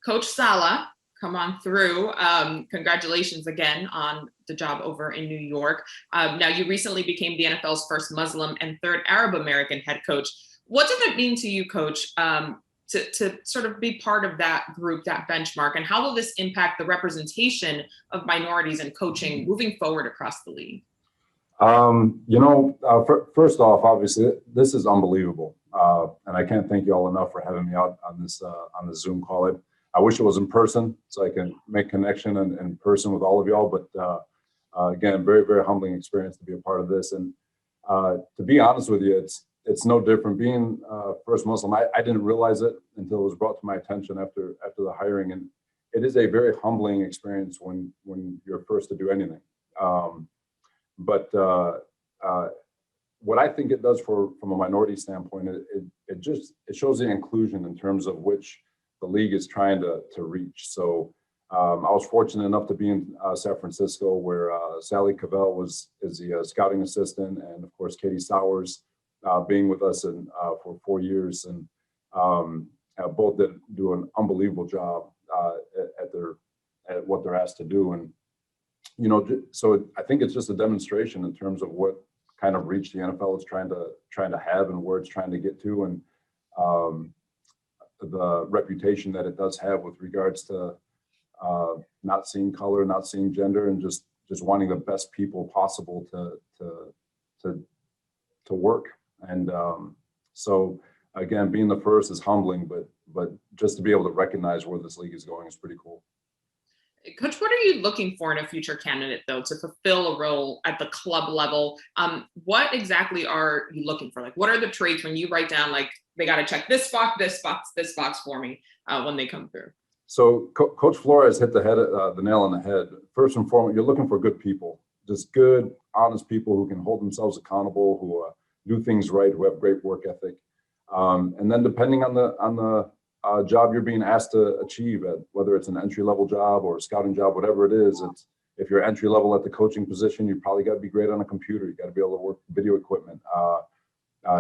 Coach Saleh, come on through. Congratulations again on the job over in New York. Now, you recently became the NFL's first Muslim and third Arab American head coach. What does it mean to you, Coach, to sort of be part of that group, that benchmark, and how will this impact the representation of minorities in coaching moving forward across the league? First off, obviously, this is unbelievable. And I can't thank you all enough for having me out on this Zoom call. I wish it was in person so I can make connection in person with all of y'all. But again, very, very humbling experience to be a part of this. And to be honest with you, it's no different. Being first Muslim, I didn't realize it until it was brought to my attention after the hiring. And it is a very humbling experience when you're first to do anything. But what I think it does from a minority standpoint, it shows the inclusion in terms of which the league is trying to reach. So I was fortunate enough to be in San Francisco, where Saleh is the scouting assistant, and of course Katie Sowers being with us for 4 years, and both did do an unbelievable job at what they're asked to do. And so I think it's just a demonstration in terms of what kind of reach the NFL is trying to have and where it's trying to get to, and the reputation that it does have with regards to not seeing color, not seeing gender, and just wanting the best people possible to work. And so again, being the first is humbling, but just to be able to recognize where this league is going is pretty cool. Coach, what are you looking for in a future candidate, though, to fulfill a role at the club level? What exactly are you looking for? Like, what are the traits when you write down, like, they got to check this box, this box, this box for me when they come through? So Coach Flores hit the nail on the head. First and foremost, you're looking for good people, just good, honest people who can hold themselves accountable, who do things right, who have great work ethic. And then depending on the job you're being asked to achieve, whether it's an entry-level job or a scouting job, whatever it is, if you're entry-level at the coaching position, you probably got to be great on a computer. You got to be able to work video equipment,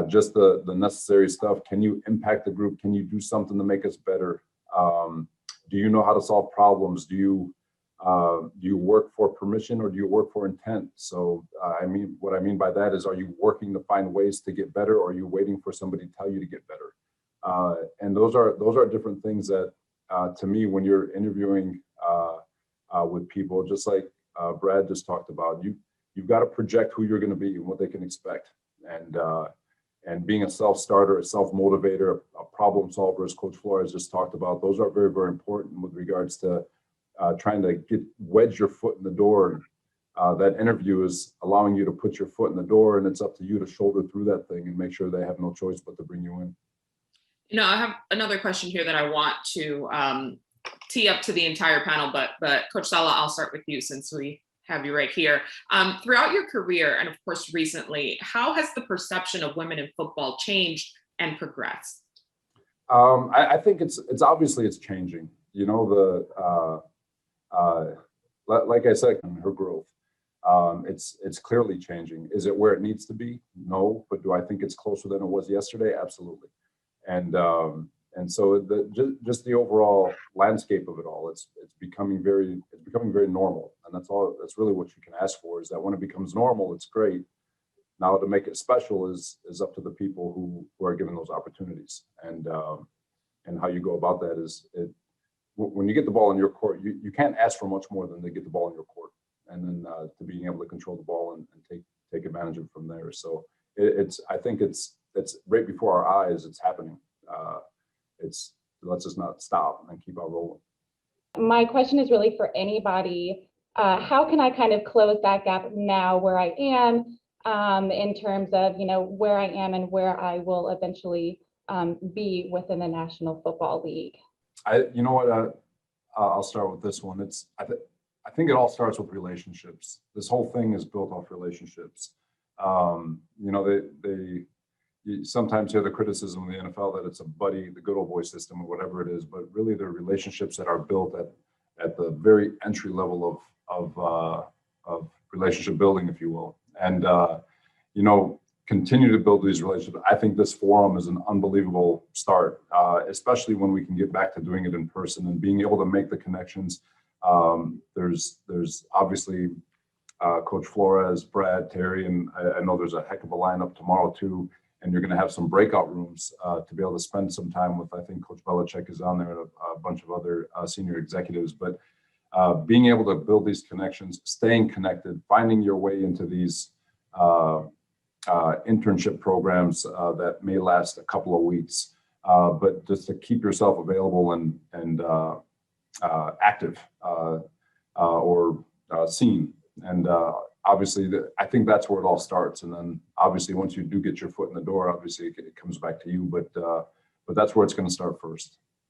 just the necessary stuff. Can you impact the group? Can you do something to make us better? Do you know how to solve problems? Do you work for permission or do you work for intent? So what I mean by that is, are you working to find ways to get better, or are you waiting for somebody to tell you to get better? And those are different things that, to me, when you're interviewing with people, just like Brad just talked about, you've got to project who you're going to be and what they can expect. And being a self-starter, a self-motivator, a problem solver, as Coach Flores just talked about, those are very, very important with regards to trying to wedge your foot in the door. That interview is allowing you to put your foot in the door, and it's up to you to shoulder through that thing and make sure they have no choice but to bring you in. I have another question here that I want to tee up to the entire panel, but Coach Saleh, I'll start with you since we have you right here. Throughout your career, and of course recently, how has the perception of women in football changed and progressed? I think it's obviously changing. Like I said, her growth, it's clearly changing. Is it where it needs to be? No, but do I think it's closer than it was yesterday? Absolutely. And so just the overall landscape of it all, it's becoming very normal, and that's really what you can ask for, is that when it becomes normal, it's great. Now to make it special is up to the people who are given those opportunities, and how you go about that is when you get the ball in your court, you can't ask for much more than to get the ball in your court, and then to being able to control the ball and take advantage of it from there. So I think it's right before our eyes. It's happening. Let's just not stop and keep on rolling. My question is really for anybody. How can I kind of close that gap now where I am, in terms of where I am and where I will eventually be within the National Football League? I'll start with this one. I think it all starts with relationships. This whole thing is built off relationships. You sometimes hear the criticism of the NFL that it's the good old boy system or whatever it is, but really they're relationships that are built at the very entry level of relationship building, if you will. And continue to build these relationships. I think this forum is an unbelievable start, especially when we can get back to doing it in person and being able to make the connections. There's obviously Coach Flores, Brad, Terry, and I know there's a heck of a lineup tomorrow too. And you're going to have some breakout rooms to be able to spend some time with. I think Coach Belichick is on there and a bunch of other senior executives. But being able to build these connections, staying connected, finding your way into these internship programs that may last a couple of weeks, but just to keep yourself available and active or seen. And obviously, I think that's where it all starts. And then obviously, once you do get your foot in the door, obviously it comes back to you. But that's where it's going to start first.